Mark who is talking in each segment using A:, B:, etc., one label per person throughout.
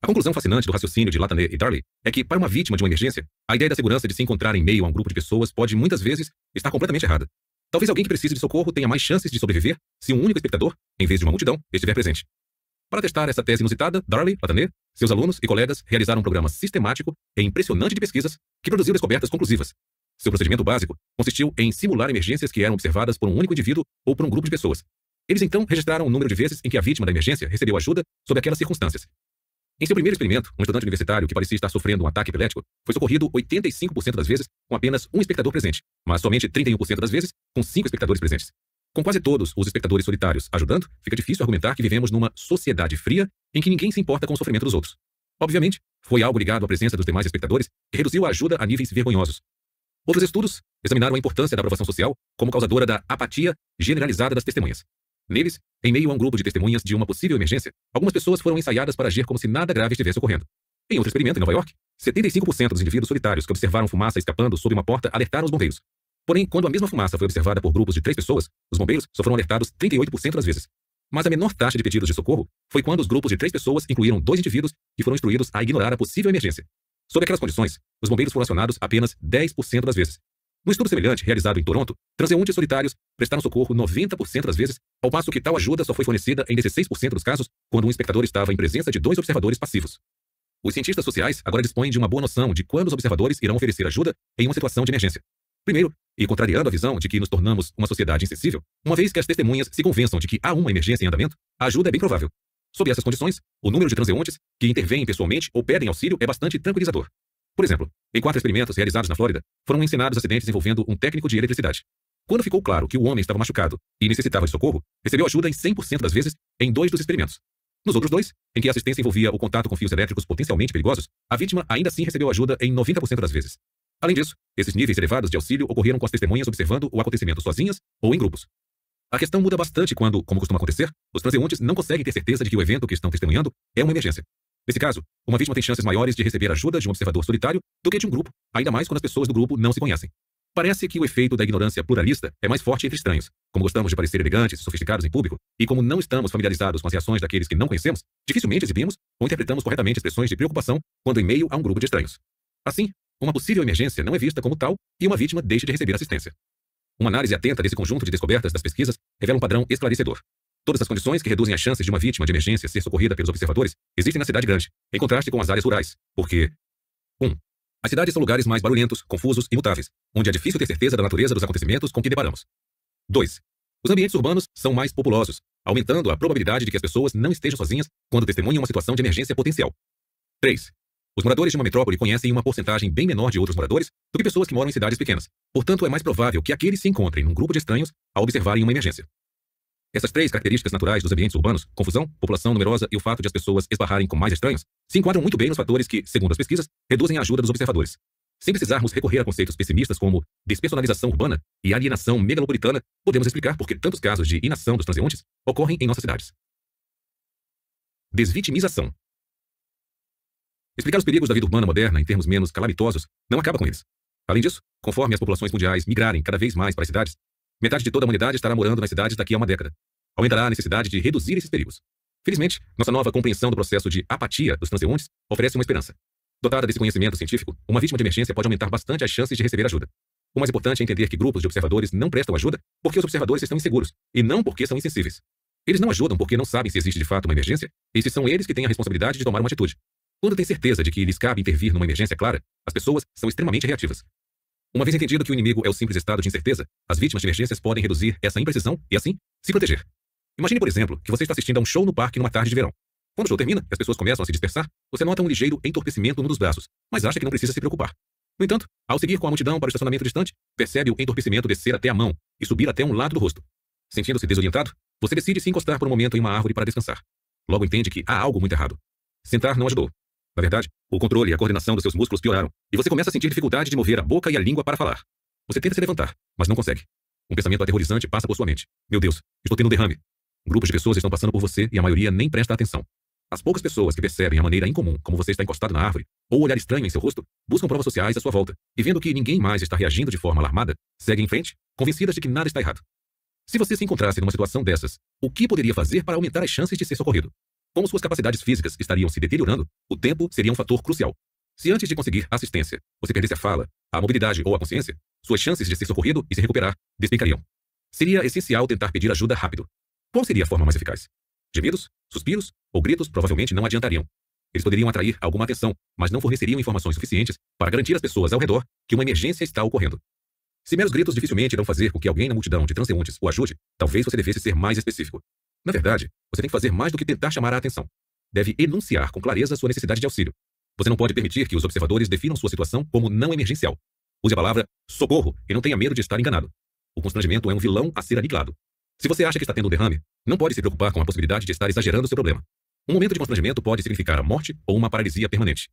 A: A conclusão fascinante do raciocínio de Latané e Darley é que, para uma vítima de uma emergência, a ideia da segurança de se encontrar em meio a um grupo de pessoas pode, muitas vezes, estar completamente errada. Talvez alguém que precise de socorro tenha mais chances de sobreviver se um único espectador, em vez de uma multidão, estiver presente. Para testar essa tese inusitada, Darley, Latané, seus alunos e colegas realizaram um programa sistemático e impressionante de pesquisas que produziu descobertas conclusivas. Seu procedimento básico consistiu em simular emergências que eram observadas por um único indivíduo ou por um grupo de pessoas. Eles então registraram o número de vezes em que a vítima da emergência recebeu ajuda sob aquelas circunstâncias. Em seu primeiro experimento, um estudante universitário que parecia estar sofrendo um ataque epilético foi socorrido 85% das vezes com apenas um espectador presente, mas somente 31% das vezes com 5 espectadores presentes. Com quase todos os espectadores solitários ajudando, fica difícil argumentar que vivemos numa sociedade fria em que ninguém se importa com o sofrimento dos outros. Obviamente, foi algo ligado à presença dos demais espectadores que reduziu a ajuda a níveis vergonhosos. Outros estudos examinaram a importância da aprovação social como causadora da apatia generalizada das testemunhas. Neles, em meio a um grupo de testemunhas de uma possível emergência, algumas pessoas foram ensaiadas para agir como se nada grave estivesse ocorrendo. Em outro experimento em Nova York, 75% dos indivíduos solitários que observaram fumaça escapando sob uma porta alertaram os bombeiros. Porém, quando a mesma fumaça foi observada por grupos de 3 pessoas, os bombeiros só foram alertados 38% das vezes. Mas a menor taxa de pedidos de socorro foi quando os grupos de 3 pessoas incluíram 2 indivíduos que foram instruídos a ignorar a possível emergência. Sob aquelas condições, os bombeiros foram acionados apenas 10% das vezes. No estudo semelhante realizado em Toronto, transeuntes solitários prestaram socorro 90% das vezes, ao passo que tal ajuda só foi fornecida em 16% dos casos quando um espectador estava em presença de 2 observadores passivos. Os cientistas sociais agora dispõem de uma boa noção de quando os observadores irão oferecer ajuda em uma situação de emergência. Primeiro, e contrariando a visão de que nos tornamos uma sociedade insensível, uma vez que as testemunhas se convençam de que há uma emergência em andamento, a ajuda é bem provável. Sob essas condições, o número de transeuntes que intervêm pessoalmente ou pedem auxílio é bastante tranquilizador. Por exemplo, em 4 experimentos realizados na Flórida, foram ensinados acidentes envolvendo um técnico de eletricidade. Quando ficou claro que o homem estava machucado e necessitava de socorro, recebeu ajuda em 100% das vezes em 2 dos experimentos. Nos outros 2, em que a assistência envolvia o contato com fios elétricos potencialmente perigosos, a vítima ainda assim recebeu ajuda em 90% das vezes. Além disso, esses níveis elevados de auxílio ocorreram com as testemunhas observando o acontecimento sozinhas ou em grupos. A questão muda bastante quando, como costuma acontecer, os transeuntes não conseguem ter certeza de que o evento que estão testemunhando é uma emergência. Nesse caso, uma vítima tem chances maiores de receber ajuda de um observador solitário do que de um grupo, ainda mais quando as pessoas do grupo não se conhecem. Parece que o efeito da ignorância pluralista é mais forte entre estranhos. Como gostamos de parecer elegantes e sofisticados em público, e como não estamos familiarizados com as reações daqueles que não conhecemos, dificilmente exibimos ou interpretamos corretamente expressões de preocupação quando em meio a um grupo de estranhos. Assim, uma possível emergência não é vista como tal e uma vítima deixa de receber assistência. Uma análise atenta desse conjunto de descobertas das pesquisas revela um padrão esclarecedor. Todas as condições que reduzem as chances de uma vítima de emergência ser socorrida pelos observadores existem na cidade grande, em contraste com as áreas rurais, porque 1. As cidades são lugares mais barulhentos, confusos e mutáveis, onde é difícil ter certeza da natureza dos acontecimentos com que deparamos. 2. Os ambientes urbanos são mais populosos, aumentando a probabilidade de que as pessoas não estejam sozinhas quando testemunham uma situação de emergência potencial. 3. Os moradores de uma metrópole conhecem uma porcentagem bem menor de outros moradores do que pessoas que moram em cidades pequenas. Portanto, é mais provável que aqueles se encontrem num grupo de estranhos ao observarem uma emergência. Essas 3 características naturais dos ambientes urbanos, confusão, população numerosa e o fato de as pessoas esbarrarem com mais estranhos, se enquadram muito bem nos fatores que, segundo as pesquisas, reduzem a ajuda dos observadores. Sem precisarmos recorrer a conceitos pessimistas como despersonalização urbana e alienação megalopolitana, podemos explicar por que tantos casos de inação dos transeuntes ocorrem em nossas cidades. Desvitimização. Explicar os perigos da vida urbana moderna em termos menos calamitosos não acaba com eles. Além disso, conforme as populações mundiais migrarem cada vez mais para as cidades, metade de toda a humanidade estará morando nas cidades daqui a uma década. Aumentará a necessidade de reduzir esses perigos. Felizmente, nossa nova compreensão do processo de apatia dos transeuntes oferece uma esperança. Dotada desse conhecimento científico, uma vítima de emergência pode aumentar bastante as chances de receber ajuda. O mais importante é entender que grupos de observadores não prestam ajuda porque os observadores estão inseguros, e não porque são insensíveis. Eles não ajudam porque não sabem se existe de fato uma emergência e se são eles que têm a responsabilidade de tomar uma atitude. Quando têm certeza de que lhes cabe intervir numa emergência clara, as pessoas são extremamente reativas. Uma vez entendido que o inimigo é o simples estado de incerteza, as vítimas de emergências podem reduzir essa imprecisão e, assim, se proteger. Imagine, por exemplo, que você está assistindo a um show no parque numa tarde de verão. Quando o show termina e as pessoas começam a se dispersar, você nota um ligeiro entorpecimento num dos braços, mas acha que não precisa se preocupar. No entanto, ao seguir com a multidão para o estacionamento distante, percebe o entorpecimento descer até a mão e subir até um lado do rosto. Sentindo-se desorientado, você decide se encostar por um momento em uma árvore para descansar. Logo entende que há algo muito errado. Sentar não ajudou. Na verdade, o controle e a coordenação dos seus músculos pioraram, e você começa a sentir dificuldade de mover a boca e a língua para falar. Você tenta se levantar, mas não consegue. Um pensamento aterrorizante passa por sua mente. Meu Deus, estou tendo um derrame. Grupos de pessoas estão passando por você e a maioria nem presta atenção. As poucas pessoas que percebem a maneira incomum como você está encostado na árvore, ou o olhar estranho em seu rosto, buscam provas sociais à sua volta, e vendo que ninguém mais está reagindo de forma alarmada, seguem em frente, convencidas de que nada está errado. Se você se encontrasse numa situação dessas, o que poderia fazer para aumentar as chances de ser socorrido? Como suas capacidades físicas estariam se deteriorando, o tempo seria um fator crucial. Se antes de conseguir assistência, você perdesse a fala, a mobilidade ou a consciência, suas chances de ser socorrido e se recuperar despencariam. Seria essencial tentar pedir ajuda rápido. Qual seria a forma mais eficaz? Gemidos, suspiros ou gritos provavelmente não adiantariam. Eles poderiam atrair alguma atenção, mas não forneceriam informações suficientes para garantir às pessoas ao redor que uma emergência está ocorrendo. Se meros gritos dificilmente irão fazer com que alguém na multidão de transeuntes o ajude, talvez você devesse ser mais específico. Na verdade, você tem que fazer mais do que tentar chamar a atenção. Deve enunciar com clareza sua necessidade de auxílio. Você não pode permitir que os observadores definam sua situação como não emergencial. Use a palavra socorro e não tenha medo de estar enganado. O constrangimento é um vilão a ser aniquilado. Se você acha que está tendo um derrame, não pode se preocupar com a possibilidade de estar exagerando seu problema. Um momento de constrangimento pode significar a morte ou uma paralisia permanente.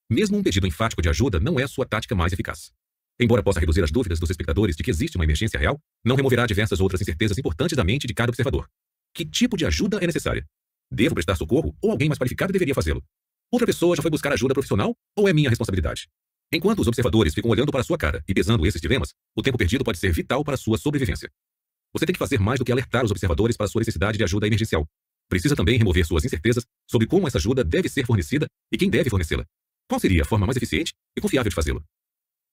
A: Mesmo um pedido enfático de ajuda não é sua tática mais eficaz. Embora possa reduzir as dúvidas dos espectadores de que existe uma emergência real, não removerá diversas outras incertezas importantes da mente de cada observador. Que tipo de ajuda é necessária? Devo prestar socorro ou alguém mais qualificado deveria fazê-lo? Outra pessoa já foi buscar ajuda profissional ou é minha responsabilidade? Enquanto os observadores ficam olhando para sua cara e pesando esses dilemas, o tempo perdido pode ser vital para sua sobrevivência. Você tem que fazer mais do que alertar os observadores para sua necessidade de ajuda emergencial. Precisa também remover suas incertezas sobre como essa ajuda deve ser fornecida e quem deve fornecê-la. Qual seria a forma mais eficiente e confiável de fazê-lo?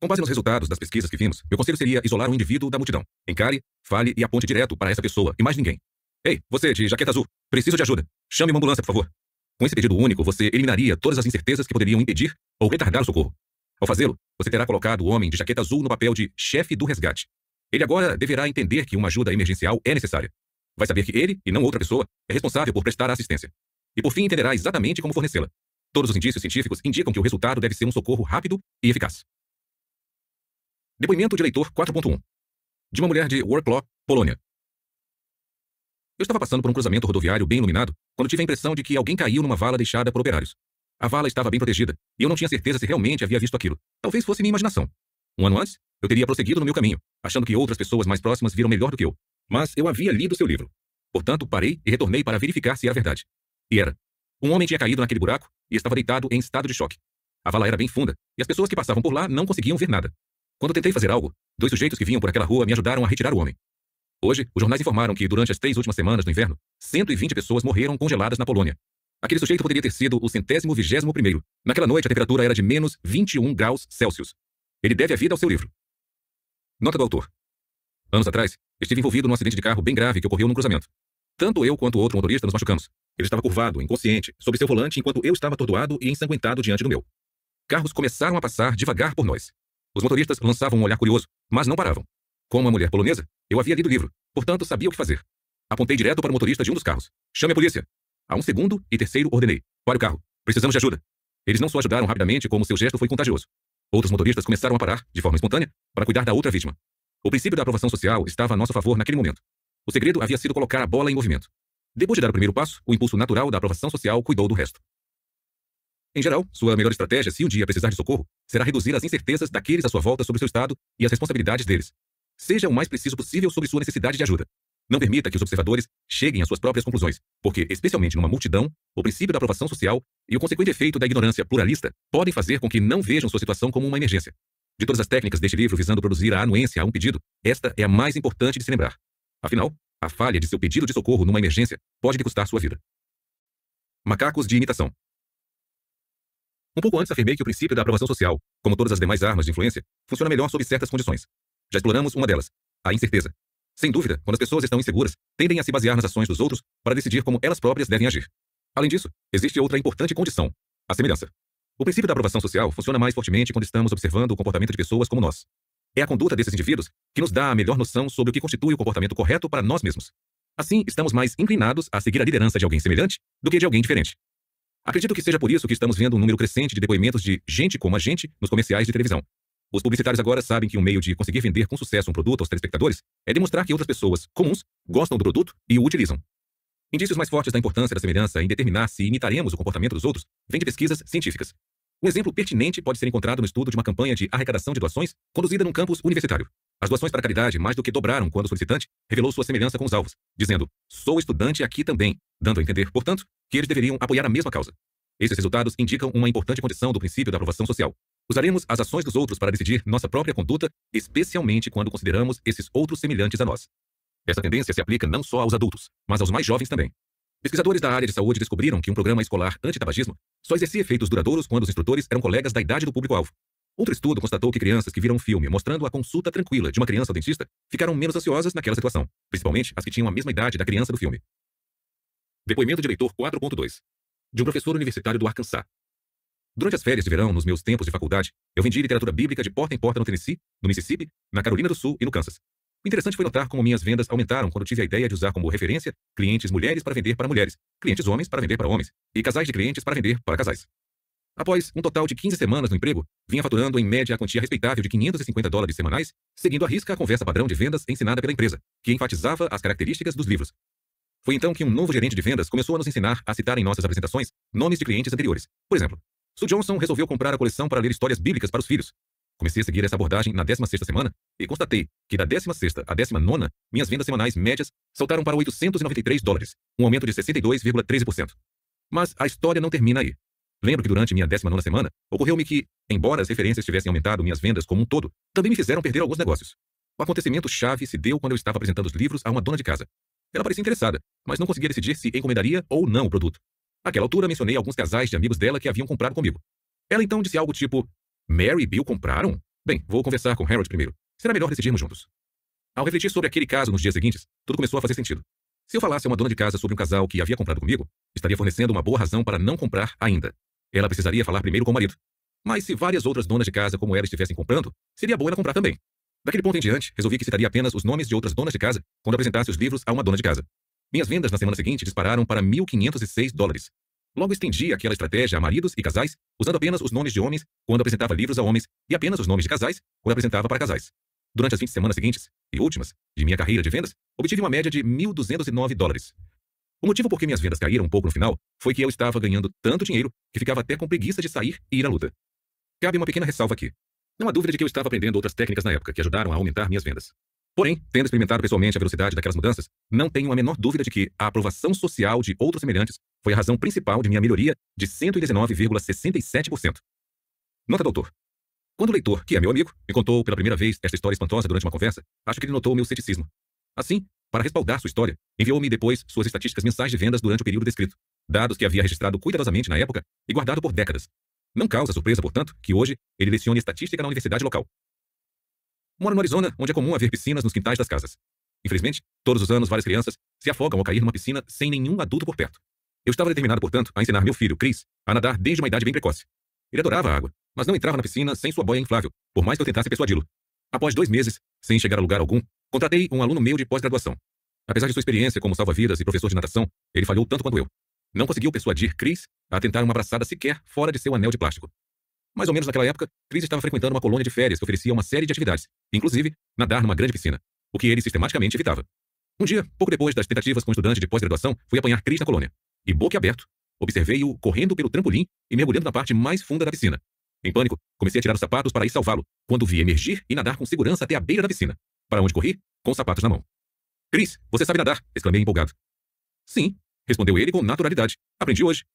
A: Com base nos resultados das pesquisas que vimos, meu conselho seria isolar um indivíduo da multidão. Encare, fale e aponte direto para essa pessoa e mais ninguém. Ei, você de jaqueta azul, preciso de ajuda. Chame uma ambulância, por favor. Com esse pedido único, você eliminaria todas as incertezas que poderiam impedir ou retardar o socorro. Ao fazê-lo, você terá colocado o homem de jaqueta azul no papel de chefe do resgate. Ele agora deverá entender que uma ajuda emergencial é necessária. Vai saber que ele, e não outra pessoa, é responsável por prestar a assistência. E por fim entenderá exatamente como fornecê-la. Todos os indícios científicos indicam que o resultado deve ser um socorro rápido e eficaz. Depoimento de leitor 4.1. De uma mulher de Wrocław, Polônia. Eu estava passando por um cruzamento rodoviário bem iluminado quando tive a impressão de que alguém caiu numa vala deixada por operários. A vala estava bem protegida e eu não tinha certeza se realmente havia visto aquilo. Talvez fosse minha imaginação. Um ano antes, eu teria prosseguido no meu caminho, achando que outras pessoas mais próximas viram melhor do que eu. Mas eu havia lido seu livro. Portanto, parei e retornei para verificar se era verdade. E era. Um homem tinha caído naquele buraco e estava deitado em estado de choque. A vala era bem funda e as pessoas que passavam por lá não conseguiam ver nada. Quando tentei fazer algo, 2 sujeitos que vinham por aquela rua me ajudaram a retirar o homem. Hoje, os jornais informaram que, durante as 3 últimas semanas do inverno, 120 pessoas morreram congeladas na Polônia. Aquele sujeito poderia ter sido o 121º. Naquela noite, a temperatura era de menos 21 graus Celsius. Ele deve a vida ao seu livro. Nota do autor. Anos atrás, estive envolvido num acidente de carro bem grave que ocorreu num cruzamento. Tanto eu quanto o outro motorista nos machucamos. Ele estava curvado, inconsciente, sob seu volante enquanto eu estava atordoado e ensanguentado diante do meu. Carros começaram a passar devagar por nós. Os motoristas lançavam um olhar curioso, mas não paravam. Como uma mulher polonesa, eu havia lido o livro, portanto sabia o que fazer. Apontei direto para o motorista de um dos carros. Chame a polícia. A um segundo e terceiro ordenei. Pare o carro. Precisamos de ajuda. Eles não só ajudaram rapidamente, como seu gesto foi contagioso. Outros motoristas começaram a parar, de forma espontânea, para cuidar da outra vítima. O princípio da aprovação social estava a nosso favor naquele momento. O segredo havia sido colocar a bola em movimento. Depois de dar o primeiro passo, o impulso natural da aprovação social cuidou do resto. Em geral, sua melhor estratégia, se um dia precisar de socorro, será reduzir as incertezas daqueles à sua volta sobre o seu estado e as responsabilidades deles. Seja o mais preciso possível sobre sua necessidade de ajuda. Não permita que os observadores cheguem às suas próprias conclusões, porque, especialmente numa multidão, o princípio da aprovação social e o consequente efeito da ignorância pluralista podem fazer com que não vejam sua situação como uma emergência. De todas as técnicas deste livro visando produzir a anuência a um pedido, esta é a mais importante de se lembrar. Afinal, a falha de seu pedido de socorro numa emergência pode lhe custar sua vida. Macacos de imitação. Um pouco antes afirmei que o princípio da aprovação social, como todas as demais armas de influência, funciona melhor sob certas condições. Já exploramos uma delas, a incerteza. Sem dúvida, quando as pessoas estão inseguras, tendem a se basear nas ações dos outros para decidir como elas próprias devem agir. Além disso, existe outra importante condição, a semelhança. O princípio da aprovação social funciona mais fortemente quando estamos observando o comportamento de pessoas como nós. É a conduta desses indivíduos que nos dá a melhor noção sobre o que constitui o comportamento correto para nós mesmos. Assim, estamos mais inclinados a seguir a liderança de alguém semelhante do que de alguém diferente. Acredito que seja por isso que estamos vendo um número crescente de depoimentos de gente como a gente nos comerciais de televisão. Os publicitários agora sabem que um meio de conseguir vender com sucesso um produto aos telespectadores é demonstrar que outras pessoas comuns gostam do produto e o utilizam. Indícios mais fortes da importância da semelhança em determinar se imitaremos o comportamento dos outros vêm de pesquisas científicas. Um exemplo pertinente pode ser encontrado no estudo de uma campanha de arrecadação de doações conduzida num campus universitário. As doações para a caridade mais do que dobraram quando o solicitante revelou sua semelhança com os alvos, dizendo: "Sou estudante aqui também", dando a entender, portanto, que eles deveriam apoiar a mesma causa. Esses resultados indicam uma importante condição do princípio da aprovação social. Usaremos as ações dos outros para decidir nossa própria conduta, especialmente quando consideramos esses outros semelhantes a nós. Essa tendência se aplica não só aos adultos, mas aos mais jovens também. Pesquisadores da área de saúde descobriram que um programa escolar anti-tabagismo só exercia efeitos duradouros quando os instrutores eram colegas da idade do público-alvo. Outro estudo constatou que crianças que viram um filme mostrando a consulta tranquila de uma criança ao dentista ficaram menos ansiosas naquela situação, principalmente as que tinham a mesma idade da criança do filme. Depoimento de leitor 4.2. De um professor universitário do Arkansas. Durante as férias de verão, nos meus tempos de faculdade, eu vendi literatura bíblica de porta em porta no Tennessee, no Mississippi, na Carolina do Sul e no Kansas. O interessante foi notar como minhas vendas aumentaram quando tive a ideia de usar como referência clientes mulheres para vender para mulheres, clientes homens para vender para homens e casais de clientes para vender para casais. Após um total de 15 semanas no emprego, vinha faturando em média a quantia respeitável de $550 semanais, seguindo à risca a conversa padrão de vendas ensinada pela empresa, que enfatizava as características dos livros. Foi então que um novo gerente de vendas começou a nos ensinar a citar em nossas apresentações nomes de clientes anteriores. Por exemplo, Sue Johnson resolveu comprar a coleção para ler histórias bíblicas para os filhos. Comecei a seguir essa abordagem na 16ª semana e constatei que da 16ª à 19ª, minhas vendas semanais médias saltaram para $893, um aumento de 62,13%. Mas a história não termina aí. Lembro que durante minha 19ª semana, ocorreu-me que, embora as referências tivessem aumentado minhas vendas como um todo, também me fizeram perder alguns negócios. O acontecimento-chave se deu quando eu estava apresentando os livros a uma dona de casa. Ela parecia interessada, mas não conseguia decidir se encomendaria ou não o produto. Naquela altura, mencionei alguns casais de amigos dela que haviam comprado comigo. Ela então disse algo tipo: Mary e Bill compraram? Bem, vou conversar com Harold primeiro. Será melhor decidirmos juntos. Ao refletir sobre aquele caso nos dias seguintes, tudo começou a fazer sentido. Se eu falasse a uma dona de casa sobre um casal que havia comprado comigo, estaria fornecendo uma boa razão para não comprar ainda. Ela precisaria falar primeiro com o marido. Mas se várias outras donas de casa como ela estivessem comprando, seria bom ela comprar também. Daquele ponto em diante, resolvi que citaria apenas os nomes de outras donas de casa quando apresentasse os livros a uma dona de casa. Minhas vendas na semana seguinte dispararam para $1.506. Logo estendi aquela estratégia a maridos e casais, usando apenas os nomes de homens quando apresentava livros a homens e apenas os nomes de casais quando apresentava para casais. Durante as 20 semanas seguintes, e últimas, de minha carreira de vendas, obtive uma média de $1.209. O motivo por que minhas vendas caíram um pouco no final foi que eu estava ganhando tanto dinheiro que ficava até com preguiça de sair e ir à luta. Cabe uma pequena ressalva aqui. Não há dúvida de que eu estava aprendendo outras técnicas na época que ajudaram a aumentar minhas vendas. Porém, tendo experimentado pessoalmente a velocidade daquelas mudanças, não tenho a menor dúvida de que a aprovação social de outros semelhantes foi a razão principal de minha melhoria de 119,67%. Nota, doutor. Quando o leitor, que é meu amigo, me contou pela primeira vez esta história espantosa durante uma conversa, acho que ele notou o meu ceticismo. Assim, para respaldar sua história, enviou-me depois suas estatísticas mensais de vendas durante o período descrito, dados que havia registrado cuidadosamente na época e guardado por décadas. Não causa surpresa, portanto, que hoje ele lecione estatística na universidade local. Moro no Arizona, onde é comum haver piscinas nos quintais das casas. Infelizmente, todos os anos várias crianças se afogam ao cair numa piscina sem nenhum adulto por perto. Eu estava determinado, portanto, a ensinar meu filho, Chris, a nadar desde uma idade bem precoce. Ele adorava a água, mas não entrava na piscina sem sua boia inflável, por mais que eu tentasse persuadi-lo. Após 2 meses, sem chegar a lugar algum, contratei um aluno meu de pós-graduação. Apesar de sua experiência como salva-vidas e professor de natação, ele falhou tanto quanto eu. Não conseguiu persuadir Chris a tentar uma abraçada sequer fora de seu anel de plástico. Mais ou menos naquela época, Chris estava frequentando uma colônia de férias que oferecia uma série de atividades, inclusive nadar numa grande piscina, o que ele sistematicamente evitava. Um dia, pouco depois das tentativas com o estudante de pós-graduação, fui apanhar Chris na colônia. E, boquiaberto, observei-o correndo pelo trampolim e mergulhando na parte mais funda da piscina. Em pânico, comecei a tirar os sapatos para ir salvá-lo, quando vi emergir e nadar com segurança até a beira da piscina, para onde corri, com os sapatos na mão. Chris, você sabe nadar? Exclamei empolgado. Sim, respondeu ele com naturalidade. Aprendi hoje.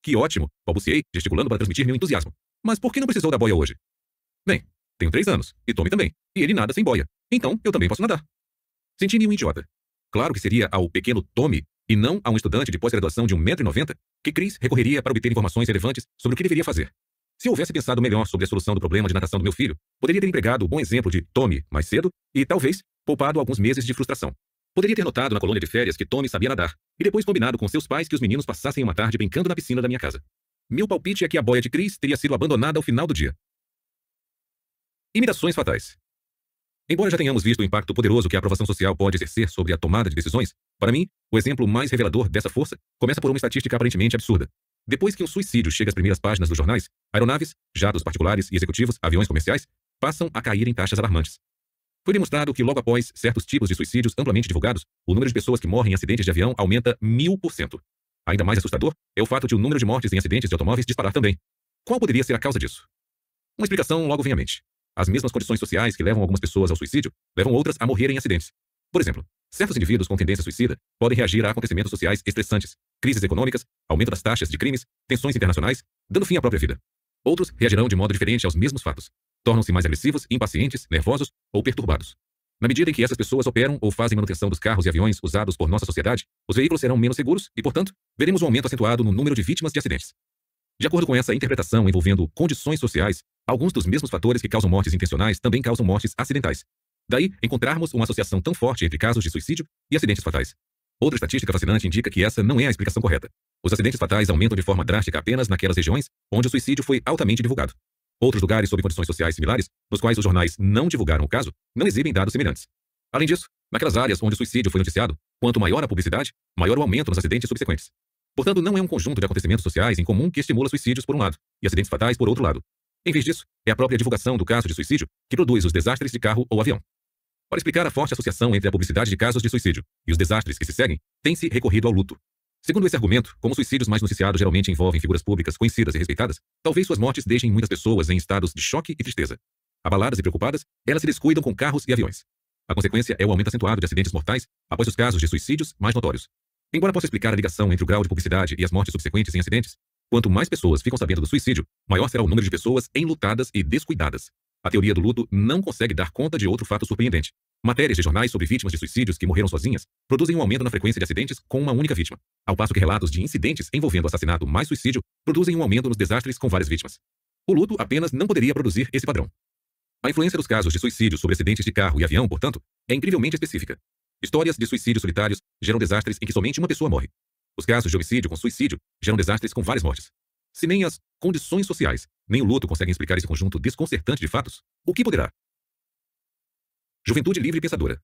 A: Que ótimo, balbuciei, gesticulando para transmitir meu entusiasmo. Mas por que não precisou da boia hoje? Bem, tenho 3 anos, e Tommy também, e ele nada sem boia. Então, eu também posso nadar. Senti-me um idiota. Claro que seria ao pequeno Tommy, e não a um estudante de pós-graduação de 1,90 m, que Chris recorreria para obter informações relevantes sobre o que deveria fazer. Se eu houvesse pensado melhor sobre a solução do problema de natação do meu filho, poderia ter empregado o bom exemplo de Tommy mais cedo e, talvez, poupado alguns meses de frustração. Poderia ter notado na colônia de férias que Tommy sabia nadar, e depois combinado com seus pais que os meninos passassem uma tarde brincando na piscina da minha casa. Meu palpite é que a boia de Chris teria sido abandonada ao final do dia. Imitações fatais. Embora já tenhamos visto o impacto poderoso que a aprovação social pode exercer sobre a tomada de decisões, para mim, o exemplo mais revelador dessa força começa por uma estatística aparentemente absurda. Depois que um suicídio chega às primeiras páginas dos jornais, aeronaves, jatos particulares e executivos, aviões comerciais, passam a cair em taxas alarmantes. Foi demonstrado que logo após certos tipos de suicídios amplamente divulgados, o número de pessoas que morrem em acidentes de avião aumenta 1000%. Ainda mais assustador é o fato de o número de mortes em acidentes de automóveis disparar também. Qual poderia ser a causa disso? Uma explicação logo vem à mente. As mesmas condições sociais que levam algumas pessoas ao suicídio levam outras a morrerem em acidentes. Por exemplo, certos indivíduos com tendência suicida podem reagir a acontecimentos sociais estressantes, crises econômicas, aumento das taxas de crimes, tensões internacionais, dando fim à própria vida. Outros reagirão de modo diferente aos mesmos fatos. Tornam-se mais agressivos, impacientes, nervosos ou perturbados. Na medida em que essas pessoas operam ou fazem manutenção dos carros e aviões usados por nossa sociedade, os veículos serão menos seguros e, portanto, veremos um aumento acentuado no número de vítimas de acidentes. De acordo com essa interpretação envolvendo condições sociais, alguns dos mesmos fatores que causam mortes intencionais também causam mortes acidentais. Daí, encontrarmos uma associação tão forte entre casos de suicídio e acidentes fatais. Outra estatística fascinante indica que essa não é a explicação correta. Os acidentes fatais aumentam de forma drástica apenas naquelas regiões onde o suicídio foi altamente divulgado. Outros lugares sob condições sociais similares, nos quais os jornais não divulgaram o caso, não exibem dados semelhantes. Além disso, naquelas áreas onde o suicídio foi noticiado, quanto maior a publicidade, maior o aumento nos acidentes subsequentes. Portanto, não é um conjunto de acontecimentos sociais em comum que estimula suicídios por um lado e acidentes fatais por outro lado. Em vez disso, é a própria divulgação do caso de suicídio que produz os desastres de carro ou avião. Para explicar a forte associação entre a publicidade de casos de suicídio e os desastres que se seguem, tem-se recorrido ao luto. Segundo esse argumento, como os suicídios mais noticiados geralmente envolvem figuras públicas conhecidas e respeitadas, talvez suas mortes deixem muitas pessoas em estados de choque e tristeza. Abaladas e preocupadas, elas se descuidam com carros e aviões. A consequência é o aumento acentuado de acidentes mortais após os casos de suicídios mais notórios. Embora possa explicar a ligação entre o grau de publicidade e as mortes subsequentes em acidentes, quanto mais pessoas ficam sabendo do suicídio, maior será o número de pessoas enlutadas e descuidadas. A teoria do luto não consegue dar conta de outro fato surpreendente. Matérias de jornais sobre vítimas de suicídios que morreram sozinhas produzem um aumento na frequência de acidentes com uma única vítima, ao passo que relatos de incidentes envolvendo assassinato mais suicídio produzem um aumento nos desastres com várias vítimas. O luto apenas não poderia produzir esse padrão. A influência dos casos de suicídio sobre acidentes de carro e avião, portanto, é incrivelmente específica. Histórias de suicídios solitários geram desastres em que somente uma pessoa morre. Os casos de homicídio com suicídio geram desastres com várias mortes. Se nem as condições sociais, nem o luto conseguem explicar esse conjunto desconcertante de fatos, o que poderá? Juventude livre e pensadora.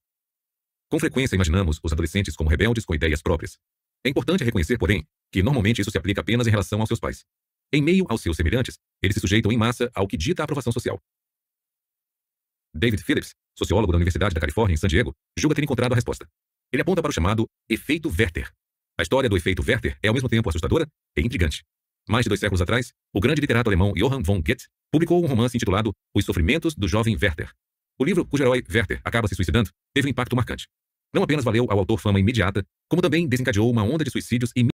A: Com frequência imaginamos os adolescentes como rebeldes com ideias próprias. É importante reconhecer, porém, que normalmente isso se aplica apenas em relação aos seus pais. Em meio aos seus semelhantes, eles se sujeitam em massa ao que dita a aprovação social. David Phillips, sociólogo da Universidade da Califórnia em San Diego, julga ter encontrado a resposta. Ele aponta para o chamado efeito Werther. A história do efeito Werther é ao mesmo tempo assustadora e intrigante. Mais de 2 séculos atrás, o grande literato alemão Johann von Goethe publicou um romance intitulado Os Sofrimentos do Jovem Werther. O livro, cujo herói Werther acaba se suicidando, teve um impacto marcante. Não apenas valeu ao autor fama imediata, como também desencadeou uma onda de suicídios imediatos